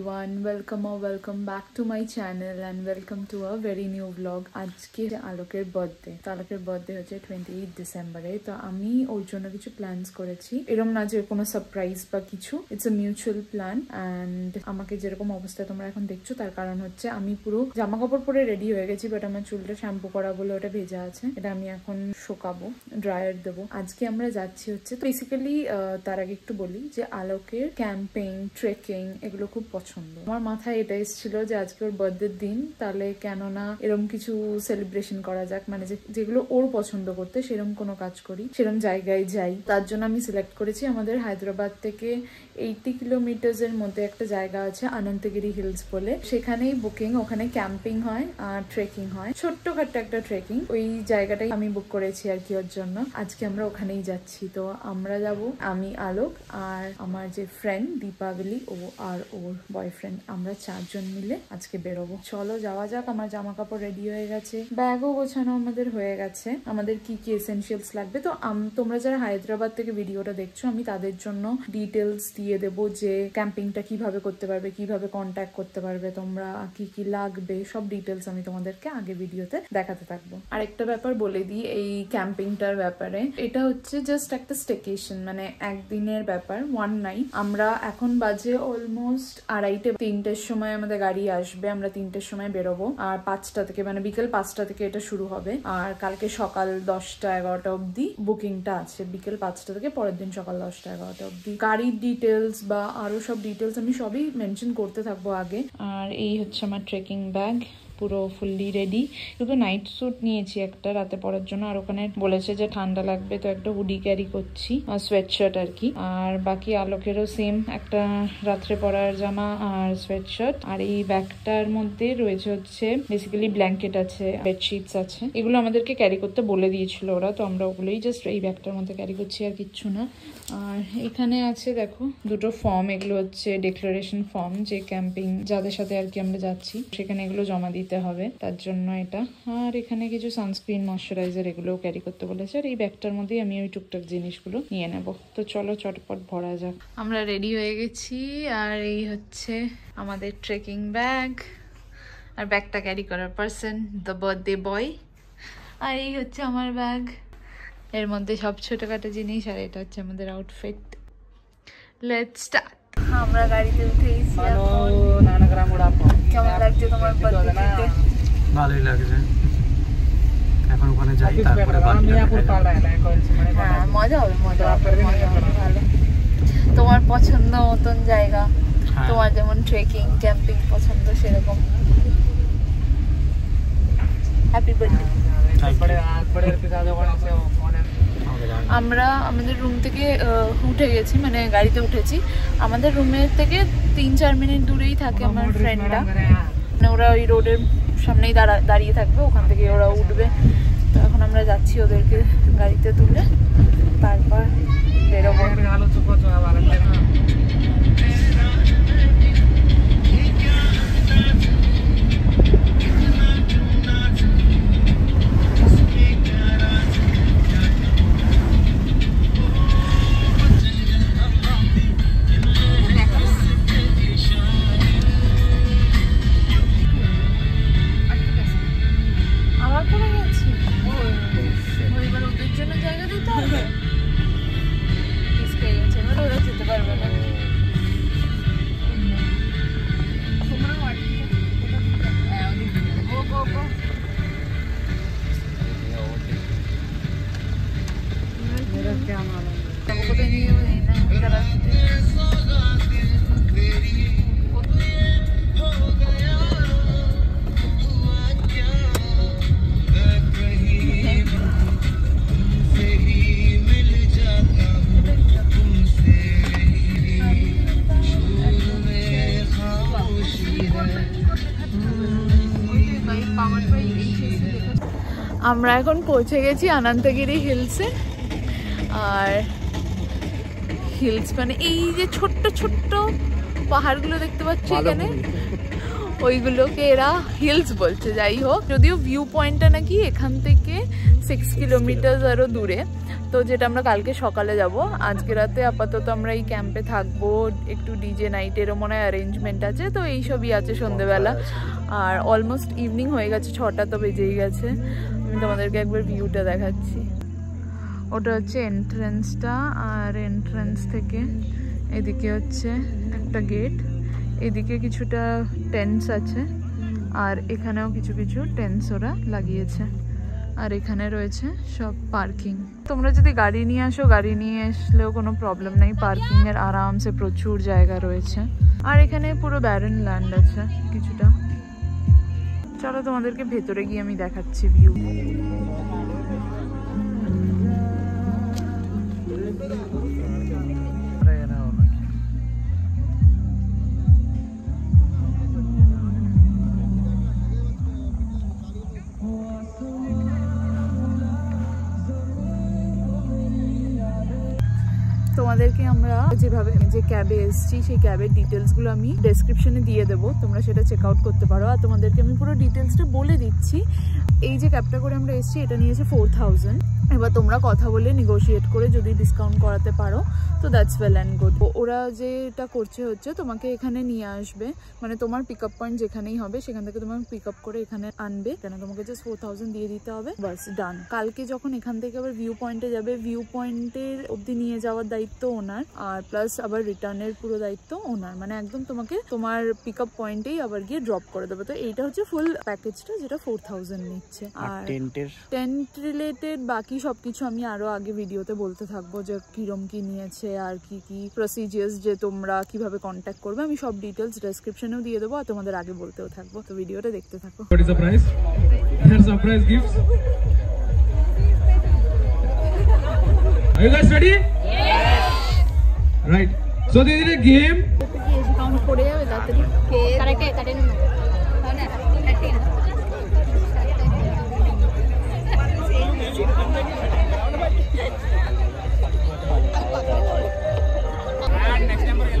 everyone, welcome back to my channel and welcome to a very new vlog. আজকে আলোকের birthday হচ্ছে 28 ডিসেম্বরে। তো আমি ওর জন্য কিছু প্ল্যানস করেছি, এরকম না যে কোনো সারপ্রাইজ বা কিছু, it's a mutual plan. And আমাকে যেরকম অবস্থায় তোমরা এখন দেখছো তার কারণ হচ্ছে আমি পুরো জামা কাপড় পরে রেডি হয়ে গেছি, বাট আমার চুলটা শ্যাম্পু করা বলে ওটা ভেজা আছে, এটা আমি এখন শুকাবো, ড্রায়ার দেবো। আজকে আমরা যাচ্ছি হচ্ছে বেসিক্যালি তার আগে একটু বলি যে আলোকের ক্যাম্পিং, ট্রেকিং এগুলো খুব পছন্দ। আমার মাথায় এটা এসেছিল যে আজকে ওর বার্থডের দিন, তাহলে কেন না এরকম কিছু সেলিব্রেশন করা যাক, মানে যেগুলো ওর পছন্দ করতে সেরকম কোনো কাজ করি, সেরকম জায়গায় যাই। তার জন্য আমি সিলেক্ট করেছি আমাদের হায়দ্রাবাদ থেকে 80 কিলোমিটার্সের মধ্যে একটা জায়গা আছে অনন্তগিরি হিলস বলে, সেখানেই বুকিং, ওখানে ক্যাম্পিং হয় আর ট্রেকিং হয়, ছোট্টখাট্ট একটা ট্রেকিং। ওই জায়গাটাই আমি বুক করেছি আর কি ওর জন্য। আজকে আমরা ওখানেই যাচ্ছি। তো আমরা যাব, আমি, আলোক আর আমার যে ফ্রেন্ড দীপাবলি ও আর ওর বয়ফ্রেন্ড, আমরা 4 জন মিলে আজকে বেরোবো। চলো যাওয়া যাক। আমার জামা কাপড় রেডি হয়ে গেছে, ব্যাগও গোছানো আমাদের হয়ে গেছে, আমাদের কি কি এসেনশিয়ালস লাগবে। তো তোমরা যারা হায়দ্রাবাদ থেকে ভিডিওটা দেখছো, আমি তাদের জন্য ডিটেলস দিয়ে দেবো যে ক্যাম্পিংটা কিভাবে করতে পারবে, কিভাবে কন্ট্যাক্ট করতে পারবে তোমরা, কি কি লাগবে, সব ডিটেলস আমি তোমাদেরকে আগে ভিডিওতে দেখাতে থাকবো। আর একটা ব্যাপার বলে দিই এই ক্যাম্পিংটার ব্যাপারে, এটা হচ্ছে জাস্ট একটা স্টেকেশন, মানে একদিনের ব্যাপার, ওয়ান নাইট। আমরা এখন বাজে অলমোস্ট 2:30-3টের সময় আমাদের গাড়ি আসবে, আমরা 3টের সময় বেরোবো, আর 5টা থেকে মানে বিকেল 5টা থেকে এটা শুরু হবে। আর কালকে সকাল 10টা-11টা অব্দি বুকিংটা আছে, বিকেল 5টা থেকে পরের দিন সকাল 10টা-11টা অব্দি। গাড়ির ডিটেলস বা আরো সব ডিটেলস আমি সবই মেনশন করতে থাকবো আগে। আর এই হচ্ছে আমার ট্রেকিং ব্যাগ, পুরো ফুললি রেডি। কিন্তু নাইট স্যুট নিয়েছি একটা রাতে পরার জন্য, আর ওখানে বলেছে যে ঠান্ডা লাগবে, তো একটা হুডি ক্যারি করছি, সোয়েট শার্ট আর কি। আর বাকি আলোকেরও সেম একটা রাত্রে পরার জামা আর সোয়েট শার্ট। আর এই ব্যাগটার মধ্যে রয়েছে হচ্ছে বেসিক্যালি ব্ল্যাঙ্কেট আছে, বেডশিটস আছে, এগুলো আমাদেরকে ক্যারি করতে বলে দিয়েছিল ওরা, তো আমরা ওগুলোই জাস্ট এই ব্যাগটার মধ্যে ক্যারি করছি, আর কিচ্ছু না। আর এখানে আছে দেখো 2টো ফর্ম, এগুলো হচ্ছে ডিক্লারেশন ফর্ম, যে ক্যাম্পিং যাদের সাথে আর কি আমরা যাচ্ছি সেখানে এগুলো জমা দিতে হবে, তার জন্য এটা। আর এখানে কিছু সানস্ক্রিন, ময়শ্চারাইজার এগুলোও ক্যারি করতে বলেছে। আর এই ব্যাগটার মধ্যেই আমি ওই টুকটাক জিনিসগুলো নিয়ে নেব। তো চলো চটপট ভরা যাক। আমরা রেডি হয়ে গেছি, আর এই হচ্ছে আমাদের ট্রেকিং ব্যাগ, আর ব্যাগটা ক্যারি করার পার্সন দ্য বার্থডে বয়। আর এই হচ্ছে আমার ব্যাগ, এর মধ্যে সব ছোটখাটো জিনিস, আর এটা হচ্ছে আমাদের আউটফিট। Let's start. আমরা গাড়িতে উঠেইছি। কেমন লাগছে তোমার বার্থডে? ভালোই লাগছে। এখন ওখানে যাই, তারপরে হ্যাঁ মজা হবে, মজা হবে ভালো। তোমার পছন্দ মতন জায়গা, তোমার যেমন ট্রেকিং ক্যাম্পিং পছন্দ সেরকম। Happy birthday. আমরা আমাদের রুম থেকে উঠে গেছি, মানে গাড়িতে উঠেছি। আমাদের রুমের থেকে 3-4 মিনিট দূরেই থাকে আমার ফ্রেন্ডরা, মানে ওরা ওই রোডের সামনেই দাঁড়িয়ে থাকবে, ওখান থেকে ওরা উঠবে। তো এখন আমরা যাচ্ছি ওদেরকে গাড়িতে তুলে, তারপর বেরোবো। আমরা এখন পৌঁছে গেছি অনন্তগিরি হিলসে। আর হিলস মানে এই যে ছোট্ট ছোট্ট পাহাড়গুলো দেখতে পাচ্ছি এখানে, ওইগুলোকে এরা হিলস বলছে। যাই হোক, যদিও ভিউ পয়েন্টটা নাকি এখান থেকে 6 কিলোমিটার আরো দূরে, তো যেটা আমরা কালকে সকালে যাব। আজকে রাতে আপাতত আমরা এই ক্যাম্পে থাকবো, একটু ডিজে নাইটেরও মনে হয় অ্যারেঞ্জমেন্ট আছে, তো এইসবই আছে সন্ধ্যেবেলা। আর অলমোস্ট ইভিনিং হয়ে গেছে, 6টা তো বেজেই গেছে। আমি তোমাদেরকে একবার ভিউটা দেখাচ্ছি। ওটা হচ্ছে এন্ট্রেন্সটা, আর এন্ট্রেন্স থেকে এদিকে হচ্ছে একটা গেট, এদিকে কিছুটা টেন্টস আছে, আর এখানেও কিছু কিছু টেন্টস ওরা লাগিয়েছে, আর এখানে রয়েছে সব পার্কিং। তোমরা যদি গাড়ি নিয়ে আসো, গাড়ি নিয়ে আসলেও কোনো প্রবলেম নেই, পার্কিং এর আরামসে প্রচুর জায়গা রয়েছে। আর এখানে পুরো ব্যারেন ল্যান্ড আছে কিছুটা। চলো তোমাদেরকে ভেতরে গিয়ে আমি দেখাচ্ছি ভিউ। তোমাদেরকে আমরা যেভাবে যে ক্যাবে এসেছি সেই ক্যাবের ডিটেলসগুলো আমি ডেসক্রিপশনে দিয়ে দেবো, তোমরা সেটা চেক আউট করতে পারো। আর তোমাদেরকে আমি পুরো ডিটেলসটা বলে দিচ্ছি। এই যে ক্যাবটা করে আমরা এসেছি এটা নিয়েছে 4000। এবার তোমরা কথা বলে নেগোশিয়েট করে যদি ডিসকাউন্ট করাতে পারো তো দ্যাটস ওয়েল অ্যান্ড গুড। ওরা যেটা করছে হচ্ছে তোমাকে এখানে নিয়ে আসবে, মানে তোমার পিক আপ পয়েন্ট যেখানেই হবে সেখান থেকে তোমাকে পিক আপ করে এখানে আনবে। কেন তোমাকে জাস্ট 4000 দিয়ে দিতে হবে, বাস ডান। কালকে যখন এখান থেকে আবার ভিউ পয়েন্টে যাবে, ভিউ পয়েন্টের অবধি নিয়ে যাওয়ার দায়িত্ব ওনার, আর প্লাস আবার রিটার্নের পুরো দায়িত্ব ওনার, মানে একদম তোমাকে তোমার পিক আপ পয়েন্টেই আবার গিয়ে ড্রপ করে দেবে। তো এইটা হচ্ছে ফুল প্যাকেজটা যেটা 4000 নিচ্ছে। আর টেন্ট রিলেটেড বাকি সবকিছু আমি আরো আগে ভিডিওতে বলতে থাকবো, যে কিরম কি নিয়েছে আর কি কি প্রসিজিয়ার্স, যে তোমরা কিভাবে কন্ট্যাক্ট করবে, আমি সব ডিটেলস ডেসক্রিপশনেও দিয়ে দেবো, আর তোমাদের আগে বলতেও থাকবো। তো ভিডিওটা দেখতে থাকো। What is the price? Here's surprise gifts. Are you guys ready? Yes. Right. So this is a game. Count করে যাবে তাড়াতাড়ি।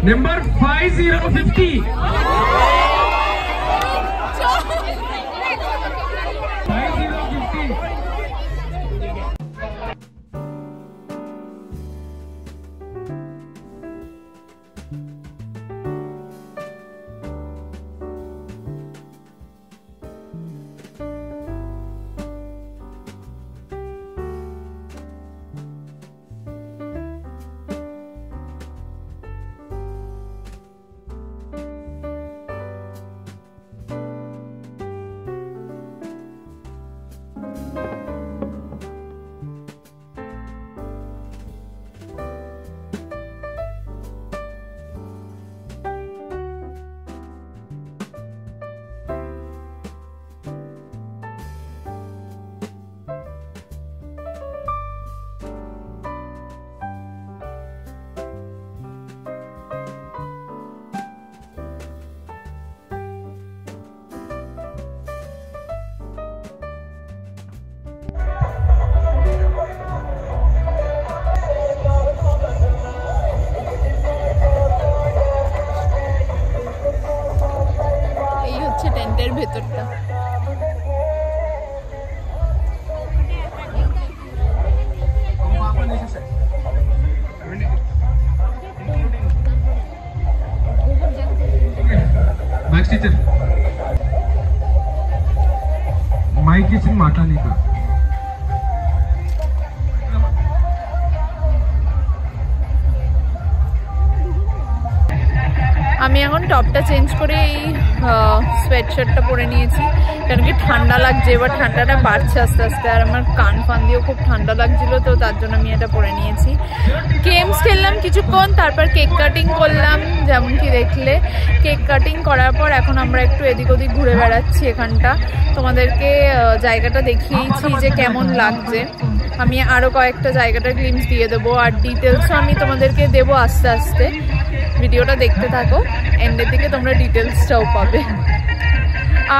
Number 5050. 5050. ভেতরটা Max teacher. Mic is in Matanika. আমি এখন টপটা চেঞ্জ করে এই সোয়েটশার্টটা পরে নিয়েছি, কারণ কি ঠান্ডা লাগছে, এবার ঠান্ডাটা বাড়ছে আস্তে আস্তে, আর আমার কান ফান দিয়েও খুব ঠান্ডা লাগছিল, তো তার জন্য আমি এটা পরে নিয়েছি। গেমস খেললাম কিছুক্ষণ, তারপর কেক কাটিং করলাম, যেমন কি দেখলে কেক কাটিং করার পর এখন আমরা একটু এদিক ওদিক ঘুরে বেড়াচ্ছি এখানটা। তোমাদেরকে জায়গাটা দেখিয়েছি যে কেমন লাগছে, আমি আরও কয়েকটা জায়গাটার গ্লিমস দিয়ে দেবো, আর ডিটেলসও আমি তোমাদেরকে দেবো আস্তে আস্তে। ভিডিওটা দেখতে থাকো, এন্ডের দিকে তোমরা ডিটেলসটাও পাবে।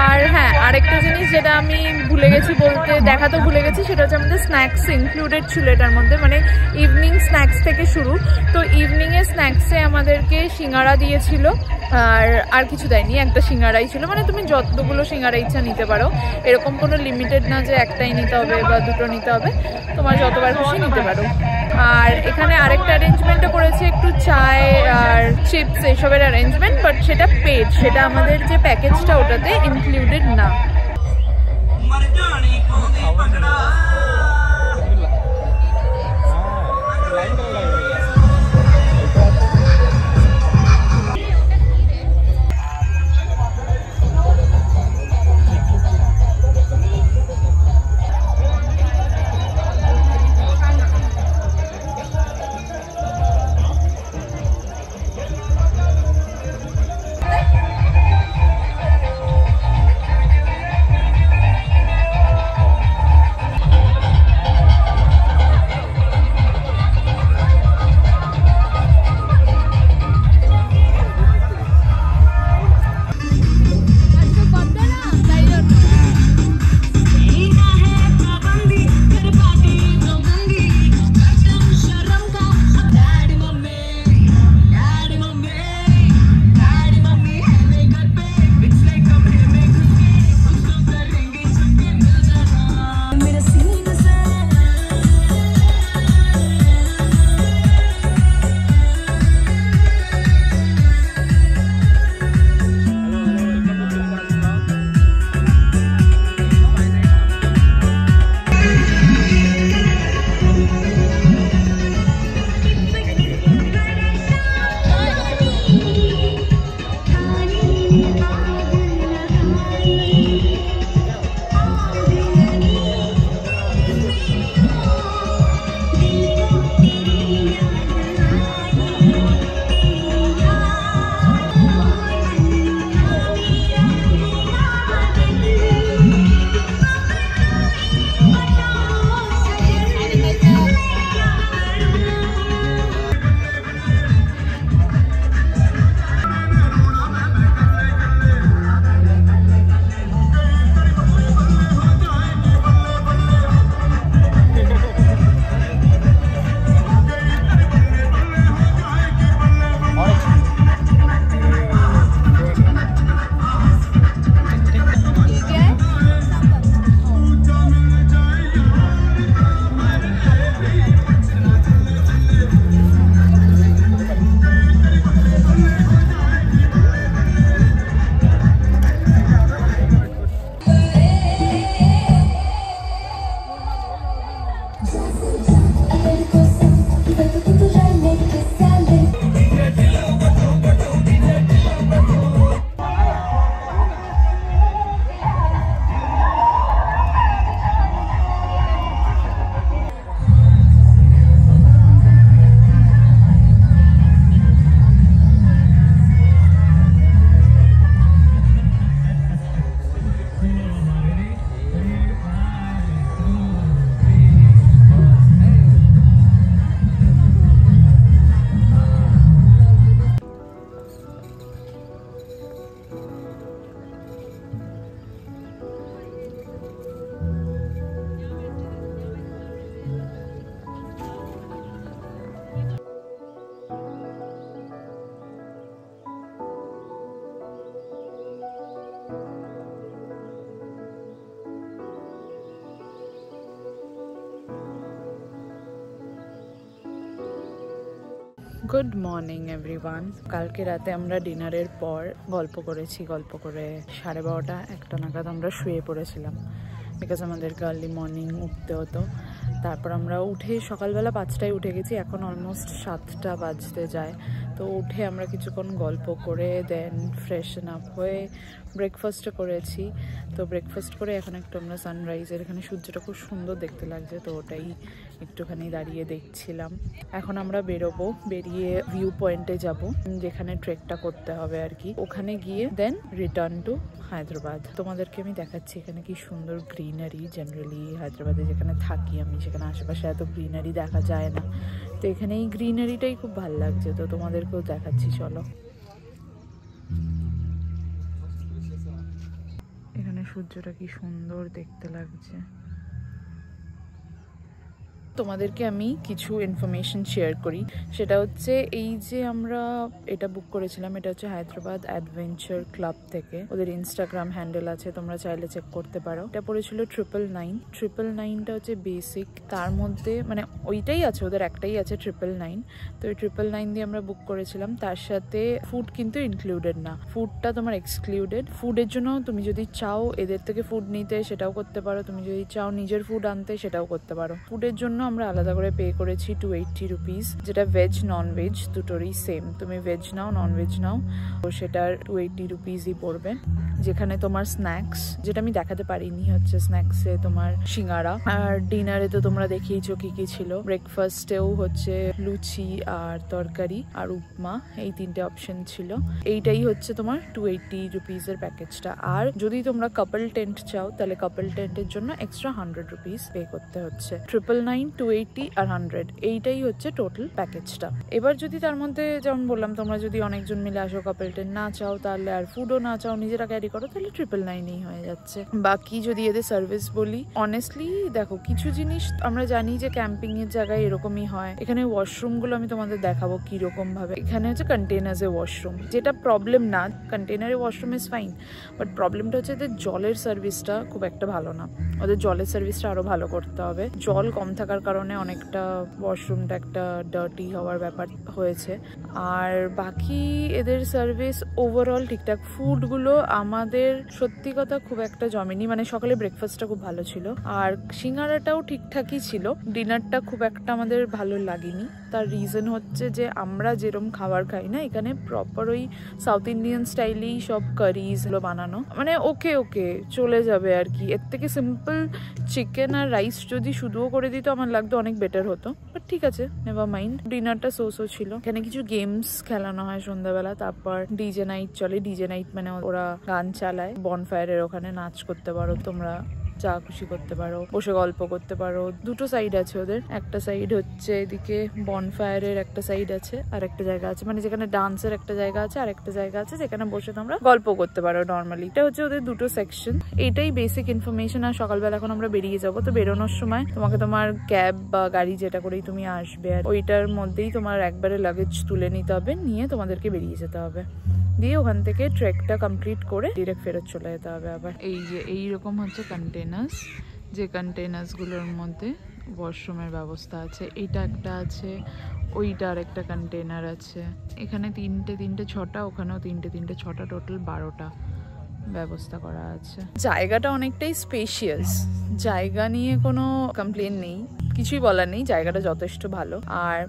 আর হ্যাঁ, আরেকটা জিনিস যেটা আমি ভুলে গেছি বলতে, দেখাতে ভুলে গেছি, সেটা হচ্ছে আমাদের স্ন্যাক্স ইনক্লুডেড ছিল এটার মধ্যে, মানে ইভিনিং স্ন্যাক্স থেকে শুরু। তো ইভিনিংয়ে স্ন্যাক্সে আমাদেরকে সিঙ্গারা দিয়েছিল, আর কিছু দেয়নি, একটা সিঙ্গারাই ছিল। মানে তুমি যতগুলো সিঙ্গারা ইচ্ছা নিতে পারো, এরকম কোনো লিমিটেড না যে একটাই নিতে হবে বা দুটো নিতে হবে, তোমার যতবার খুশি নিতে পারো। আর এখানে আরেকটা অ্যারেঞ্জমেন্টও করেছে, একটু চায় আর চিপস এইসবের অ্যারেঞ্জমেন্ট, বাট সেটা পেড, সেটা আমাদের যে প্যাকেজটা ওটাতে ইনক্লুডেড না। Good morning everyone. কালকে রাতে আমরা ডিনারের পর গল্প করে 12:30-1টা নাগাদ আমরা শুয়ে পড়েছিলাম, বিকজ আমাদেরকে আর্লি মর্নিং উঠতে হতো। তারপর আমরা উঠে সকালবেলা 5টায় উঠে গেছি, এখন অলমোস্ট 7টা বাজতে যায়। তো উঠে আমরা কিছুক্ষণ গল্প করে দেন ফ্রেশন আপ হয়ে ব্রেকফাস্টও করেছি। তো ব্রেকফাস্ট করে এখন একটু আমরা সানরাইজের এখানে সূর্যটা খুব সুন্দর দেখতে লাগছে, তো ওটাই একটুখানি দাঁড়িয়ে দেখছিলাম। এখন আমরা বেরোবো, বেরিয়ে ভিউ পয়েন্টে যাব, যেখানে ট্রেকটা করতে হবে আর কি। ওখানে গিয়ে দেন রিটার্ন টু হায়দ্রাবাদ। তোমাদেরকে আমি দেখাচ্ছি এখানে কি সুন্দর গ্রিনারি। জেনারেলি হায়দ্রাবাদে যেখানে থাকি আমি, সেখানে আশেপাশে এত গ্রিনারি দেখা যায় না, তো এখানে এই গ্রিনারিটাই খুব ভালো লাগছে, তো তোমাদেরকেও দেখাচ্ছি, চলো। সূর্যটা কি সুন্দর দেখতে লাগছে। তোমাদেরকে আমি কিছু ইনফরমেশন শেয়ার করি, সেটা হচ্ছে এই যে আমরা এটা বুক করেছিলাম, এটা হচ্ছে হায়দ্রাবাদ অ্যাডভেঞ্চার ক্লাব থেকে, ওদের ইনস্টাগ্রাম হ্যান্ডেল আছে, তোমরা চাইলে চেক করতে পারো। এটা পড়েছিল 999 হচ্ছে বেসিক, তার মধ্যে মানে ওইটাই আছে, ওদের একটাই আছে 999, তো ওই 999 দিয়ে আমরা বুক করেছিলাম। তার সাথে ফুড কিন্তু ইনক্লুডেড না, ফুডটা তোমার এক্সক্লুডেড। ফুডের জন্য তুমি যদি চাও এদের থেকে ফুড নিতে সেটাও করতে পারো, তুমি যদি চাও নিজের ফুড আনতে সেটাও করতে পারো। ফুডের জন্য আমরা আলাদা করে পে করেছি 280 রুপিস, যেটা ভেজ নন ভেজ দুটোরই সেম। তুমি ভেজ নাও নন ভেজ নাও তো সেটার 280 রুপিসই পড়বে। যেখানে তোমার স্ন্যাক্স, যেটা আমি দেখাতে পারিনি, হচ্ছে স্ন্যাক্সে তোমার সিঙ্গারা, আর ডিনারে তো তোমরা দেখিয়েছো কি কি ছিল। ব্রেকফাস্টেও হচ্ছে লুচি আর তরকারি আর উপমা, এই তিনটে অপশন ছিল। এইটাই হচ্ছে তোমার 280 রুপিসের প্যাকেজটা। আর যদি তোমরা কাপল টেন্ট চাও তাহলে কাপল টেন্টের জন্য এক্সট্রা 100 রুপিস পে করতে হচ্ছে। 999, 280 আর 100, এইটাই হচ্ছে টোটাল প্যাকেজটা। এবার যদি তার মধ্যে যেমন বললাম তোমরা যদি অনেকজন মিলে আসো, কাপল টেন্ট না চাও তাহলে আর ফুডও না চাও নিজেরা ক্যারি করো, তাহলে 999 হয়ে যাচ্ছে। বাকি যদি এদের সার্ভিস বলি, অনেস্টলি দেখো কিছু জিনিস আমরা জানি যে ক্যাম্পিং এর জায়গায় এরকমই হয়। এখানে ওয়াশরুম গুলো আমি তোমাদের দেখাবো কিরকম ভাবে। এখানে হচ্ছে কন্টেনার্সে ওয়াশরুম, যেটা প্রবলেম না, কন্টেনারে ওয়াশরুম ইজ ফাইন, বাট প্রবলেমটা হচ্ছে এদের জলের সার্ভিসটা খুব একটা ভালো না। ওদের জলের সার্ভিসটা আরো ভালো করতে হবে। জল কম থাকার কারণে অনেকটা ওয়াশরুমটা একটা ডার্টি হওয়ার ব্যাপার হয়েছে। আর বাকি এদের সার্ভিস ওভারঅল ঠিকঠাক। ফুডগুলো আমাদের সত্যি কথা খুব একটা জমেনি, মানে সকালে ব্রেকফাস্টটা খুব ভালো ছিল, আর সিঙ্গারাটাও ঠিকঠাকই ছিল। ডিনারটা খুব একটা আমাদের ভালো লাগেনি। তার রিজন হচ্ছে যে আমরা যেরকম খাবার খাই না, এখানে প্রপার ওই সাউথ ইন্ডিয়ান স্টাইলেই সব কারিজ গুলো বানানো, মানে ওকে চলে যাবে আর কি। এর থেকে সিম্পল চিকেন আর রাইস যদি শুধুও করে দিত আমার লাগতো অনেক বেটার হতো, বাট ঠিক আছে, নেভার মাইন্ড। ডিনারটা সো ছিল। এখানে কিছু গেমস খেলানো হয় সন্ধ্যাবেলা, তারপর ডিজে নাইট চলে। ডিজে নাইট মানে ওরা গান চালায়, বনফায়ারের ওখানে নাচ করতে পারো তোমরা, যা খুশি করতে পারো, বসে গল্প করতে পারো। দুটো সাইড আছে ওদের, একটা সাইড হচ্ছে এদিকে বনফায়ারের একটা সাইড আছে, আর একটা জায়গা আছে মানে যেখানে ডান্সের একটা জায়গা আছে, আর একটা জায়গা আছে যেখানে বসে তোমরা গল্প করতে পারো নর্মালি। এটা হচ্ছে ওদের দুটো সেকশন। এটাই বেসিক ইনফরমেশন। আর সকালবেলা এখন আমরা বেরিয়ে যাবো, তো বেরোনোর সময় তোমাকে তোমার ক্যাব বা গাড়ি যেটা করেই তুমি আসবে, আর ওইটার মধ্যেই তোমার একবারে লাগেজ তুলে নিতে হবে, নিয়ে তোমাদেরকে বেরিয়ে যেতে হবে, দিয়ে ওখান থেকে ট্রেকটা কমপ্লিট করে ডিরেক্ট ফেরত চলে যেতে হবে আবার। এই যে এইরকম হচ্ছে কন্টেনার্স, যে কন্টেনার্সগুলোর মধ্যে ওয়াশরুমের ব্যবস্থা আছে। এইটা একটা আছে, ওইটা আর একটা কন্টেনার আছে। এখানে তিনটে 6টা, ওখানেও তিনটে 6টা, টোটাল 12টা ব্যবস্থা করা আছে। জায়গাটা অনেকটাই স্পেশিয়াস, জায়গা নিয়ে কোনো কমপ্লেন নেই, কিছুই বলার নেই, জায়গাটা যথেষ্ট ভালো। আর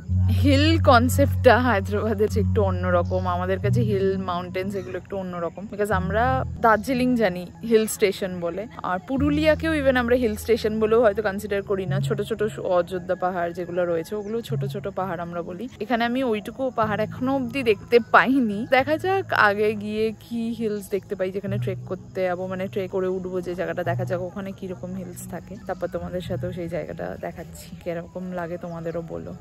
হিল কনসেপ্টটা হায়দ্রাবাদের একটু অন্যরকম, আমাদের কাছে হিল মাউন্টেন্স এগুলো একটু অন্যরকম, বিকজ আমরা দার্জিলিং জানি হিল স্টেশন বলে, আর পুরুলিয়াকেও ইভেন আমরা হিল স্টেশন বলেও হয়তো কনসিডার করি না। ছোট ছোট অযোধ্যা পাহাড় যেগুলো রয়েছে ওগুলো ছোট পাহাড় আমরা বলি। এখানে আমি ওইটুকু পাহাড় এখনো অব্দি দেখতে পাইনি, দেখা যাক আগে গিয়ে কি হিলস দেখতে পাই যেখানে ট্রেক করতে যাবো, মানে ট্রেক করে উঠবো যে জায়গাটা, দেখা যাক ওখানে কিরকম হিলস থাকে। তারপর তোমাদের সাথেও সেই জায়গাটা দেখাচ্ছি, কিরকম লাগে তোমাদেরও বলো।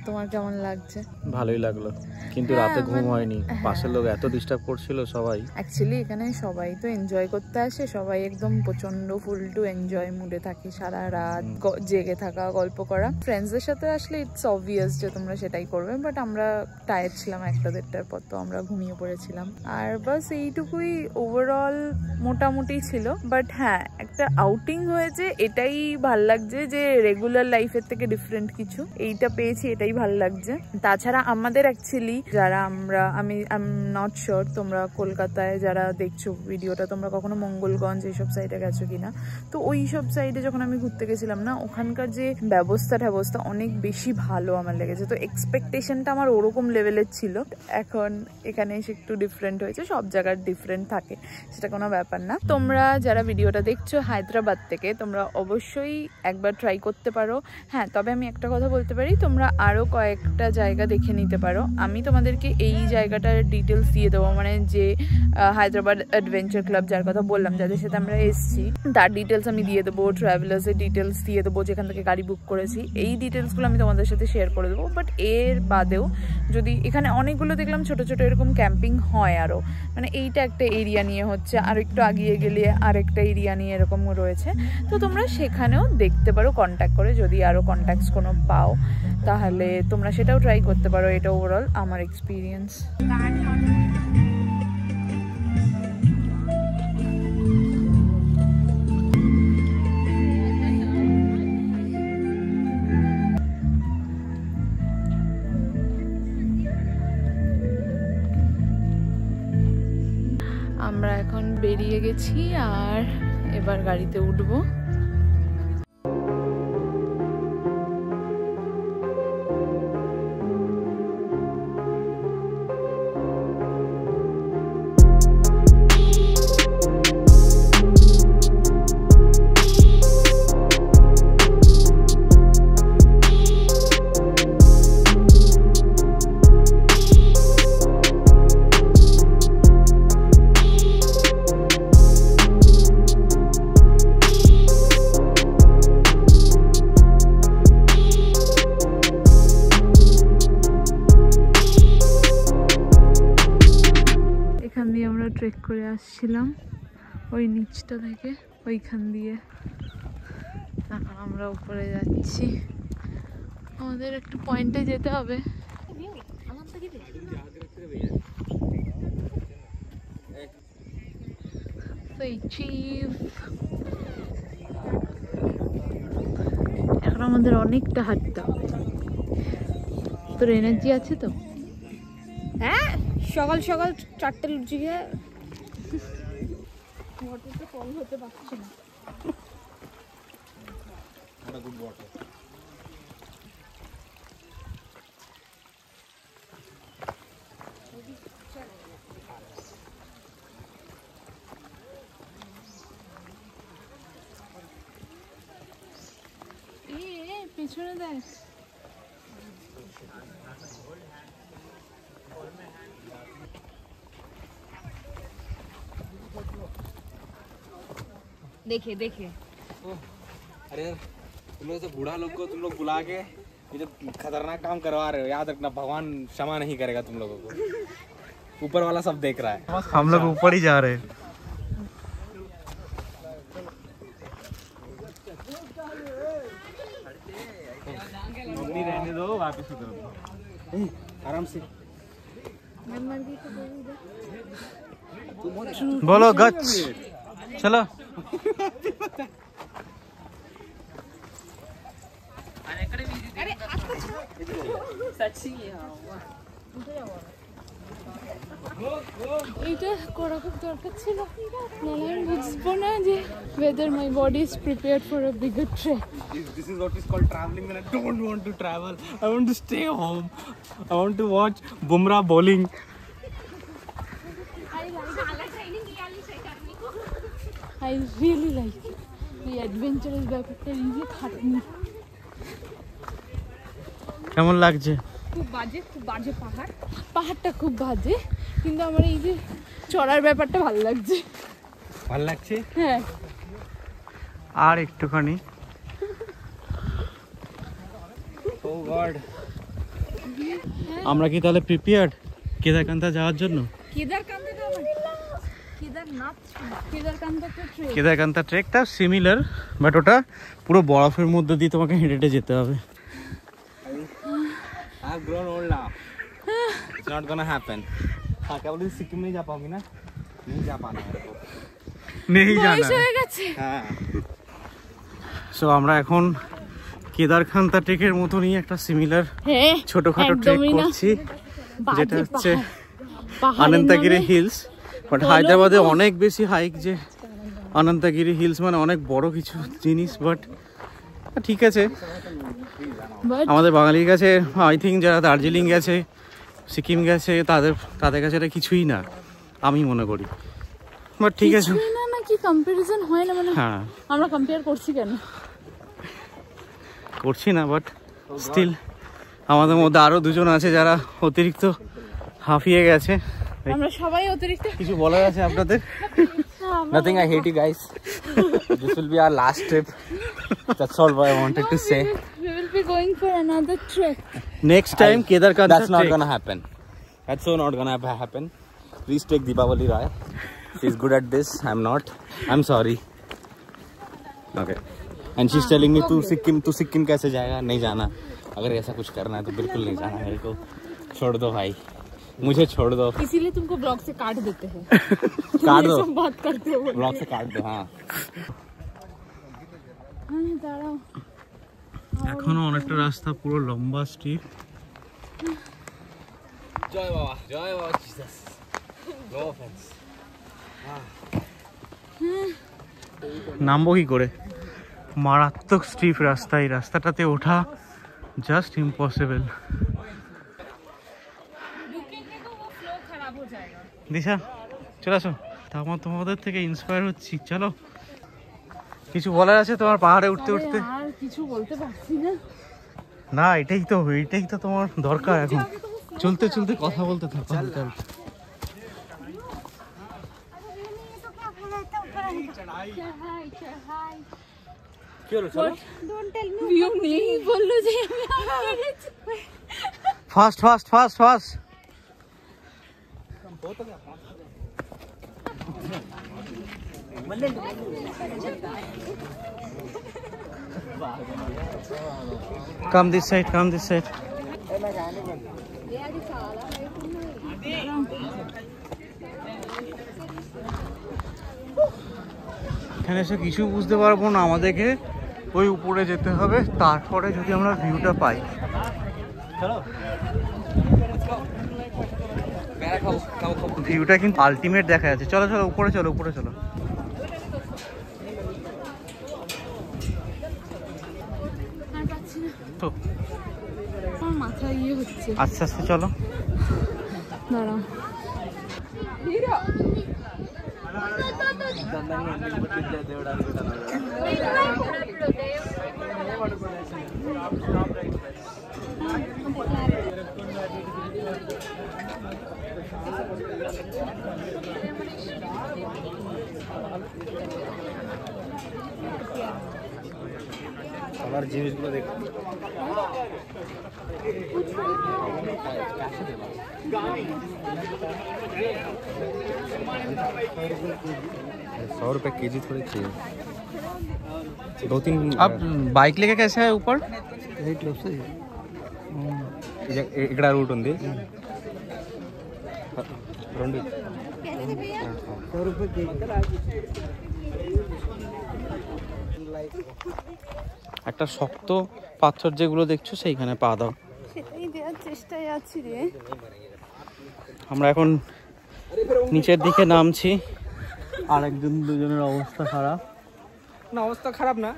তোমার কেমন লাগছে? ভালোই লাগলো, কিন্তু রাতে ঘুম হয়নি, পাশের লোক এত ডিস্টার্ব করছিল সবাই। অ্যাকচুয়ালি এখানে সবাই তো এনজয় করতে আসে, সবাই একদম প্রচন্ড ফুল টু এনজয় মুডে থাকে, সারা রাত জেগে থাকা, গল্প করা। ফ্রেন্ডসদের সাথে আসলে ইটস অবভিয়াস যে তোমরা সেটাই করবে, বাট আমরা টায়ার্ড ছিলাম 1টা-1:30টার পর, তো আমরা ঘুমিয়ে পড়েছিলাম। আর বাস এইটুকুই ওভারঅল মোটামুটি ছিল। বাট হ্যাঁ, একটা আউটিং হয়েছে, এটাই ভাল লাগছে যে রেগুলার লাইফের থেকে ডিফারেন্ট কিছু এইটা পেয়েছি, এটাই ভালো লাগছে। তাছাড়া আমাদের অ্যাকচুয়ালি যারা আমি নট শিওর তোমরা কলকাতায় যারা দেখছো ভিডিওটা, তোমরা কখনো মঙ্গলগঞ্জ এইসব সাইডে গেছো কিনা। তো ওই সব সাইডে যখন আমি ঘুরতে গেছিলাম না, ওখানকার যে ব্যবস্থা অনেক বেশি ভালো আমার লেগেছে। তো এক্সপেকটেশনটা আমার ওরকম লেভেলের ছিল, এখন এখানে এসে একটু ডিফারেন্ট হয়েছে। সব জায়গার ডিফারেন্ট থাকে, সেটা কোনো ব্যাপার না। তোমরা যারা ভিডিওটা দেখছো হায়দ্রাবাদ থেকে, তোমরা অবশ্যই একবার ট্রাই করতে পারো। হ্যাঁ, তবে আমি একটা কথা বলতে পারি, তোমরা আরও কয়েকটা জায়গা দেখে নিতে পারো। আমি তোমাদেরকে এই জায়গাটার ডিটেলস দিয়ে দেবো, মানে যে হায়দ্রাবাদ অ্যাডভেঞ্চার ক্লাব যার কথা বললাম, যাদের সাথে আমরা এসেছি তার ডিটেলস আমি দিয়ে দেবো, ট্রাভেলার্সের ডিটেলস দিয়ে দেবো, যেখান থেকে গাড়ি বুক করেছি এই ডিটেলসগুলো আমি তোমাদের সাথে শেয়ার করে দেবো। বাট এর বাদেও যদি এখানে অনেকগুলো দেখলাম ছোট ছোট এরকম ক্যাম্পিং হয় আরও, মানে এইটা একটা এরিয়া নিয়ে হচ্ছে, আর একটু আগিয়ে গেলে আরেকটা এরিয়া নিয়ে এরকম রয়েছে। তো তোমরা সেখানেও দেখতে পারো কন্ট্যাক্ট করে, যদি আরও কন্ট্যাক্টস কোনো পাও তাহলে তোমরা সেটাও ট্রাই করতে পারো। এটা ওভারঅল আমার এক্সপিরিয়েন্স। আমরা এখন বেরিয়ে গেছি আর এবার গাড়িতে উঠবো। ট্রেক করে আসছিলাম ওই নিচটা থেকে, ওইখান দিয়ে এখন আমরা উপরে যাচ্ছি। আমাদের একটু পয়েন্টে যেতে হবে। এখন আমাদের অনেকটা হাঁটতে হবে। তোর এনার্জি আছে তো? হ্যাঁ, সকাল সকাল 4টে লুচি খেয়ে ওয়াটারটা কম হতে পারছে না। পিছনে দেখ। देखे देखे अरे तुम लोग तो बूढ़ा लोग को तुम लोग बुला के ये जो खतरनाक काम करवा रहे हो, याद रखना भगवान क्षमा नहीं करेगा तुम लोगों को। ऊपर वाला सब देख रहा है। हम लोग ऊपर ही जा रहे हैं। रहने दो, वापस उधर आराम से बोलो गच चलो। এটা করা খুব দরকার ছিল, নাহলে আমি বুঝবো না যে whether my body is prepared for a bigger trek. This is what is called traveling when I don't want to travel. I want to stay home. I want to watch Bumrah bowling. I really like it. এই adventurous ব্যাপারটা, এই যে খাটনি। কেমন লাগছে? খুব বাজে পাহাড়টা খুব বাজে, কিন্তু আমার এই যে চড়ার ব্যাপারটা ভালো লাগছে। ভালো লাগছে? হ্যাঁ, আর একটুখানি। ও গড, আমরা কি তাহলে প্রিপেয়ার্ড কেদারকান্তা যাওয়ার জন্য? কেদারকান্তা ট্রেকটা সিমিলার, বাট ওটা পুরো বরফের মধ্যে দিয়ে তোমাকে হেঁটে হেঁটে যেতে হবে। I've grown old now. It's not gonna happen. हाँ, क्या बोलते सिक्किम नहीं जा पाऊंगी ना? नहीं जा पाना है। नहीं जाना বয়স হয়ে গেছে। हाँ। সো আমরা এখন কেদারকান্তা ট্রেকের মতনই একটা সিমিলার হ্যাঁ, ছোটখাটো ট্রেক একদমই না। করছি, যেটা হচ্ছে পাহাড়ের অনন্তগিরি নামে হিলস। বাট হায়দ্রাবাদে অনেক বেশি হাইক, যে অনন্তগিরি হিলস মানে অনেক বড় কিছু জিনিস। বাট ঠিক আছে, But আমাদের বাঙালির কাছে আই থিঙ্ক যারা দার্জিলিং গেছে, সিকিম গেছে, তাদের কাছে এটা কিছুই না আমি মনে করি। বাট ঠিক আছে, কিছুই না, নাকি কম্পারিজন হয় না? মানে হ্যাঁ আমরা কম্পেয়ার করছি কেন? করছি না, বাট স্টিল আমাদের মধ্যে আরো দুজন আছে যারা অতিরিক্ত হাঁফিয়ে গেছে। আমরা সবাই অতিরিক্ত। কিছু বলার আছে আপনাদের? Nothing, I hate you guys. This will be our last trip. That's all I wanted to say. We will be going for another trip. Next time Kedarkanth. That's not gonna happen. That's so not gonna happen. Please take Deepavali Roy. She's good at this. I'm not. I'm sorry. Okay. And she's telling me तू सिक्किम कैसे जाएगा? नहीं जाना. अगर ऐसा कुछ करना है तो बिल्कुल नहीं जाना मेरे को. छोड़ दो भाई. मुझे छोड़ दो. इसीलिए तुमको ब्लॉग से काट देते हैं. काट दो. सब बात करते हो. ब्लॉग से काट दो. हाँ. দাঁড়াও. এখনো অনেকটা রাস্তা, পুরো লম্বা স্ট্রিট। জয় বাবা জিসাস। No offence. নামবো কি করে? মারাত্মক স্টিফ রাস্তা, এই রাস্তাটাতে ওঠা জাস্ট ইম্পসিবল। দিশা চলে আসো, তোমাদের থেকে ইন্সপায়ার হচ্ছি। চলো, কিছু বলার আছে তোমার পাহাড়ে উঠতে উঠতে? আর কিছু বলতে পারছি না। না, এটাই তো তোমার দরকার এখন। চলতে চলতে কথা বলতে থাকো। Fast fast fast fast. Come this side, come this side. এখানে এসে কিছু বুঝতে পারবো না, আমাদেরকে ওই উপরে যেতে হবে, তারপরে যদি আমরা ভিউটা পাই। ভিউটা কিন্তু আলটিমেট দেখা যাচ্ছে। চলো চলো উপরে চলো, উপরে চলো। তো আমার মাথা ইয়ে হচ্ছে। আস্তে আস্তে চলো। দাঁড়াও। আমার জিনিসগুলো দেখো। 100 रुपए केजी थोड़ी चाहिए। 2-3 अब बाइक लेके कैसे है ऊपर? ఇక్కడ రూట్ ఉంది 2 একটা শক্ত পাথর যেগুলো দেখছো সেইখানে পা দাও। সেটাই দেওয়ার চেষ্টায় আছি রে। আমরা এখন নিচের দিকে নামছি। দুজনের অবস্থা খারাপ। না, অবস্থা খারাপ না,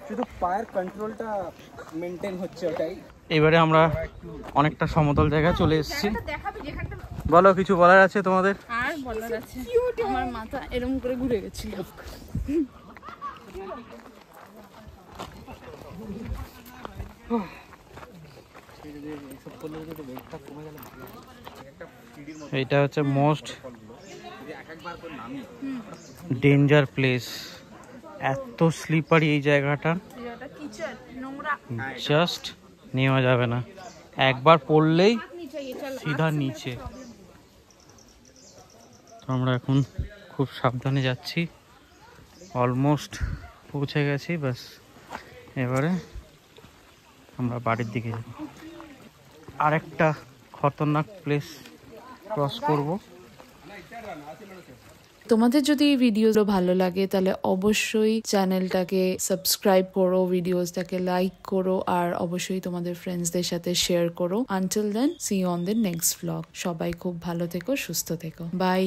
শুধু পায়ের কন্ট্রোলটা মেনটেন হচ্ছে ওটাই। এবারে আমরা অনেকটা সমতল জায়গায় চলে এসেছি। বলো, কিছু বলার আছে তোমাদের? আর বলার আছে, আমার মাথা এরকম করে ঘুরে গেছিল। এটা হচ্ছে মোস্ট ডেঞ্জার প্লেস। এত স্লিপারি এই জায়গাটা, জাস্ট নেওয়া যাবে না। একবার পড়লেই সিধা নিচে। তো আমরা এখন খুব সাবধানে যাচ্ছি, অলমোস্ট পৌঁছে গেছি। ব্যাস এবারে আমরা বাড়ির দিকে যাব। আরেকটা খতরনাক প্লেস ক্রস করব। তোমাদের যদি এই ভিডিওগুলো ভালো লাগে তাহলে অবশ্যই চ্যানেলটাকে সাবস্ক্রাইব করো, ভিডিওসটাকে লাইক করো, আর অবশ্যই তোমাদের ফ্রেন্ডসদের সাথে শেয়ার করো। Until then, see you on the next vlog. সবাই খুব ভালো থেকো, সুস্থ থেকো। বাই।